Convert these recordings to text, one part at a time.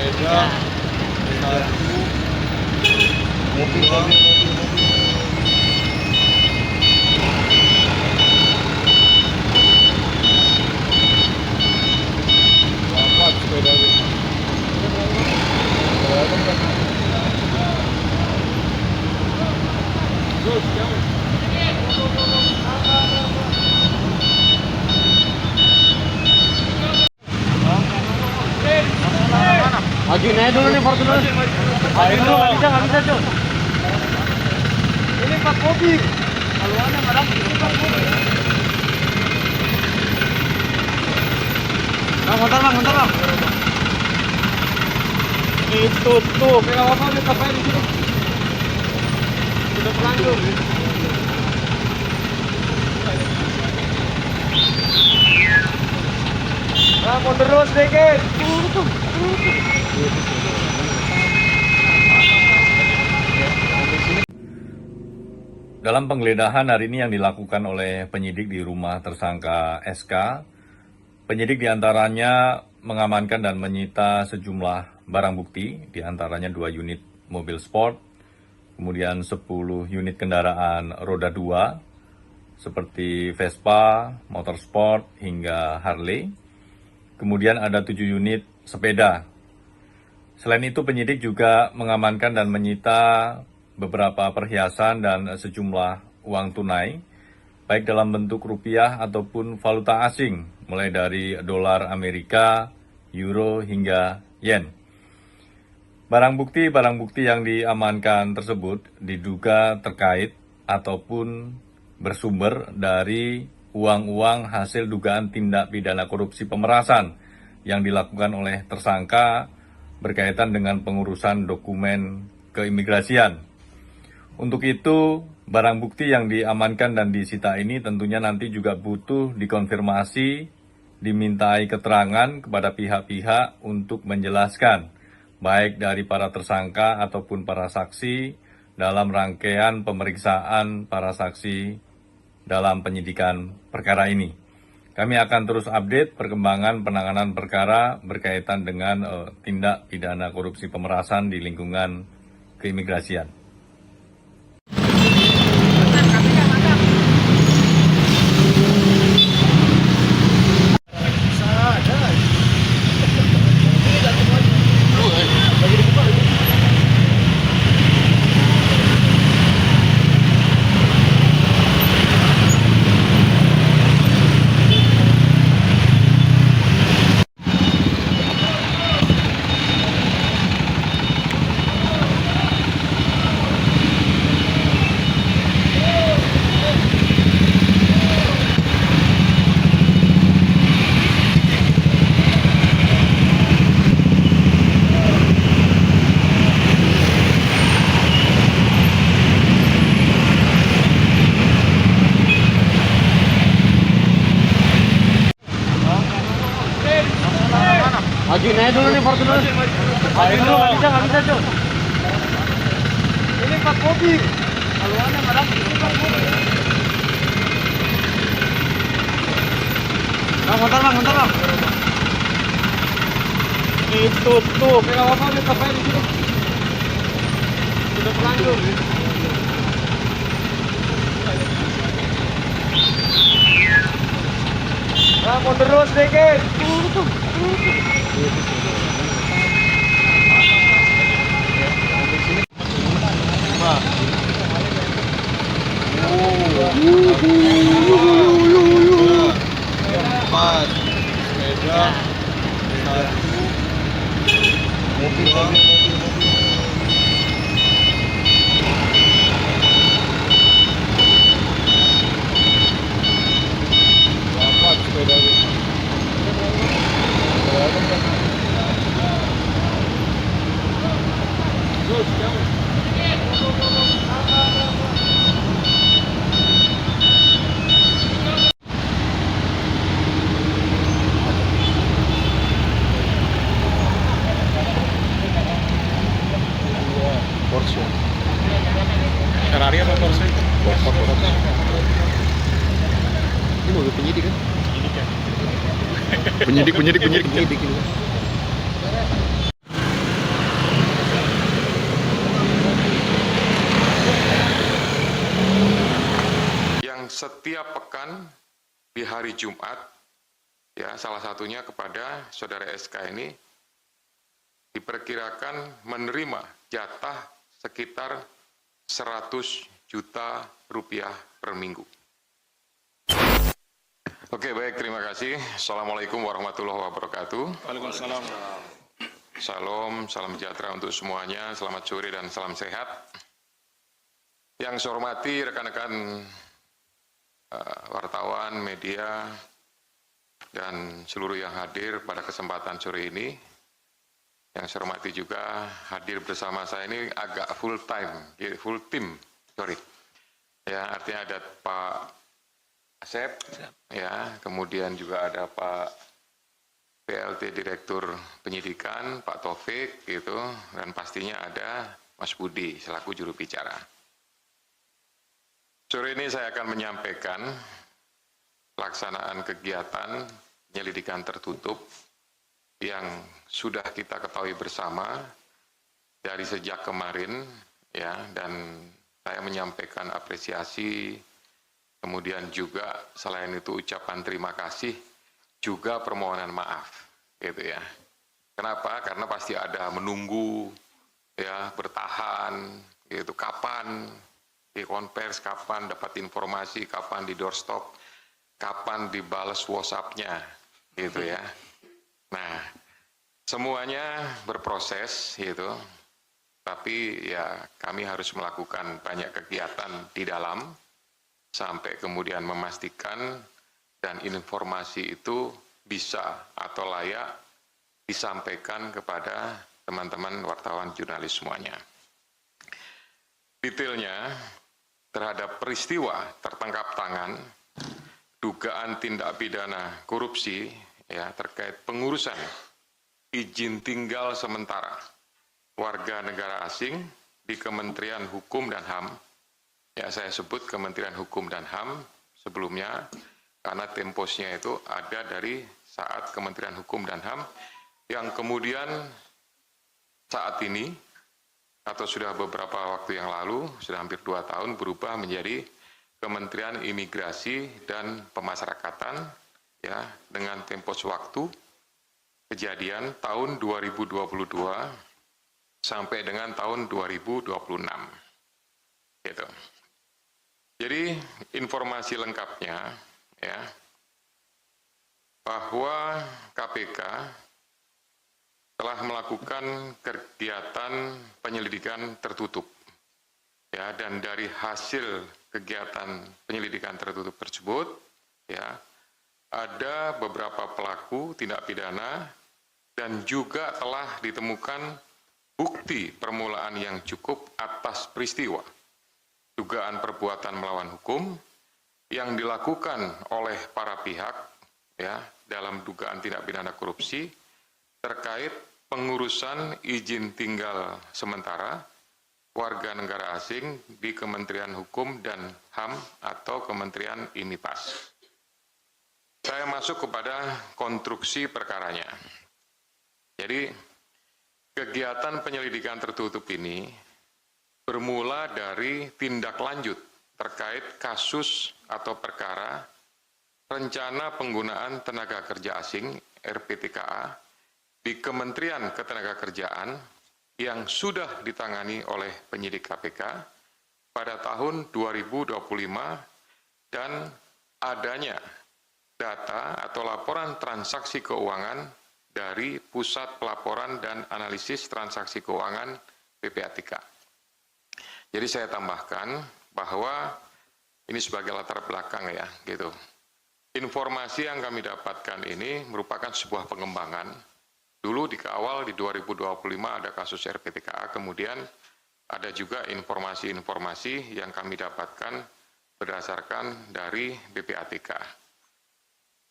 sepeda, satu, dua, empat sepeda. Terus, jangan. Majuin aja dulu nih Fortuner. Majuin dulu, nggak bisa cuy. Ini Pak Kobi. Haluannya madam. Ini Pak Kobi. Bang, bentar bang. Itu tuh, kayak apa nih sampai di sini. Sudah terlanjur. Nah, mau terus sedikit. Dalam penggeledahan hari ini yang dilakukan oleh penyidik di rumah tersangka SK, penyidik diantaranya mengamankan dan menyita sejumlah barang bukti, diantaranya 2 unit mobil sport, kemudian 10 unit kendaraan roda 2, seperti Vespa, motorsport, hingga Harley. Kemudian ada 7 unit sepeda. Selain itu, penyidik juga mengamankan dan menyita beberapa perhiasan dan sejumlah uang tunai, baik dalam bentuk rupiah ataupun valuta asing, mulai dari dolar Amerika, euro, hingga yen. Barang bukti yang diamankan tersebut diduga terkait ataupun bersumber dari uang-uang hasil dugaan tindak pidana korupsi pemerasan yang dilakukan oleh tersangka berkaitan dengan pengurusan dokumen keimigrasian. Untuk itu, barang bukti yang diamankan dan disita ini tentunya nanti juga butuh dikonfirmasi, dimintai keterangan kepada pihak-pihak untuk menjelaskan, baik dari para tersangka ataupun para saksi dalam rangkaian pemeriksaan para saksi dalam penyidikan perkara ini. Kami akan terus update perkembangan penanganan perkara berkaitan dengan tindak pidana korupsi pemerasan di lingkungan keimigrasian. Majuin aja dulu nih Fortuner. Majuin dulu, nggak bisa cuy. Ini Pak Kobi. Haluannya madam. Ini Pak Kobi. Bang, bentar bang. Itu tuh, kayak apa nih sampai di sini. Sudah terlanjur. Nah, mau terus sedikit. Empat sepeda, satu, dua, empat sepeda. Terus, jangan. Porsche. Ferrari apa Porsche? Porsche. Ini mobil penyidik kan? Ini kan. Penyidik ini. setiap pekan di hari Jumat, ya salah satunya kepada saudara SK ini diperkirakan menerima jatah sekitar 100 juta rupiah per minggu. Oke, baik, terima kasih. Assalamualaikum warahmatullahi wabarakatuh. Waalaikumsalam. Salam sejahtera untuk semuanya, selamat sore dan salam sehat. Yang saya hormati rekan-rekan wartawan, media, dan seluruh yang hadir pada kesempatan sore ini. Yang saya hormati juga hadir bersama saya ini agak full team. Ya, artinya ada Pak Asep, ya, kemudian juga ada Pak PLT Direktur Penyidikan, Pak Taufik, gitu, dan pastinya ada Mas Budi selaku juru bicara. Sore ini saya akan menyampaikan pelaksanaan kegiatan penyelidikan tertutup yang sudah kita ketahui bersama dari sejak kemarin, ya, dan saya menyampaikan apresiasi. Kemudian juga selain itu ucapan terima kasih, juga permohonan maaf, gitu ya. Kenapa? Karena pasti ada menunggu, ya, bertahan, gitu. Kapan di konvers, kapan dapat informasi, kapan di doorstop, kapan dibales WhatsApp-nya, gitu ya. Nah, semuanya berproses, gitu. Tapi ya kami harus melakukan banyak kegiatan di dalam, sampai kemudian memastikan dan informasi itu bisa atau layak disampaikan kepada teman-teman wartawan jurnalis semuanya. Detailnya terhadap peristiwa tertangkap tangan dugaan tindak pidana korupsi, ya, terkait pengurusan izin tinggal sementara warga negara asing di Kementerian Hukum dan HAM. Ya, saya sebut Kementerian Hukum dan HAM sebelumnya karena temposnya itu ada dari saat Kementerian Hukum dan HAM yang kemudian saat ini atau sudah beberapa waktu yang lalu, sudah hampir 2 tahun, berubah menjadi Kementerian Imigrasi dan Pemasyarakatan, ya, dengan tempos waktu kejadian tahun 2022 sampai dengan tahun 2026. Gitu. Jadi informasi lengkapnya, ya, bahwa KPK telah melakukan kegiatan penyelidikan tertutup, ya, dan dari hasil kegiatan penyelidikan tertutup tersebut, ya, ada beberapa pelaku tindak pidana dan juga telah ditemukan bukti permulaan yang cukup atas peristiwa dugaan perbuatan melawan hukum yang dilakukan oleh para pihak, ya, dalam dugaan tindak pidana korupsi terkait pengurusan izin tinggal sementara warga negara asing di Kementerian Hukum dan HAM atau Kementerian IMIPAS. Saya masuk kepada konstruksi perkaranya. Jadi, kegiatan penyelidikan tertutup ini bermula dari tindak lanjut terkait kasus atau perkara rencana penggunaan tenaga kerja asing (RPTKA) di Kementerian Ketenagakerjaan yang sudah ditangani oleh penyidik KPK pada tahun 2025 dan adanya data atau laporan transaksi keuangan dari Pusat Pelaporan dan Analisis Transaksi Keuangan PPATK. Jadi saya tambahkan bahwa ini sebagai latar belakang, ya, gitu. Informasi yang kami dapatkan ini merupakan sebuah pengembangan. Dulu di awal di 2025 ada kasus RPTKA, kemudian ada juga informasi-informasi yang kami dapatkan berdasarkan dari BPATK.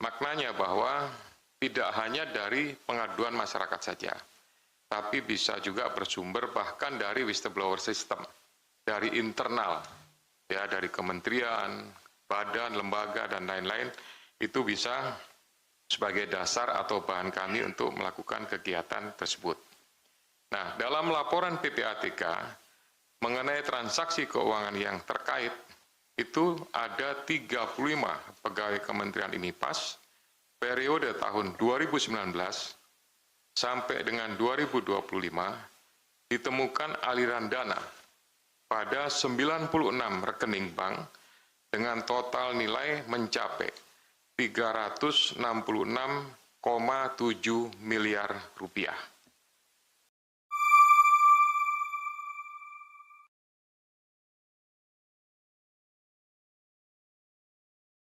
Maknanya bahwa tidak hanya dari pengaduan masyarakat saja, tapi bisa juga bersumber bahkan dari whistleblower system, dari internal, ya, dari kementerian, badan, lembaga, dan lain-lain, itu bisa sebagai dasar atau bahan kami untuk melakukan kegiatan tersebut. Nah, dalam laporan PPATK mengenai transaksi keuangan yang terkait itu ada 35 pegawai Kementerian IMIPAS periode tahun 2019 sampai dengan 2025 ditemukan aliran dana pada 96 rekening bank dengan total nilai mencapai 366,7 miliar rupiah.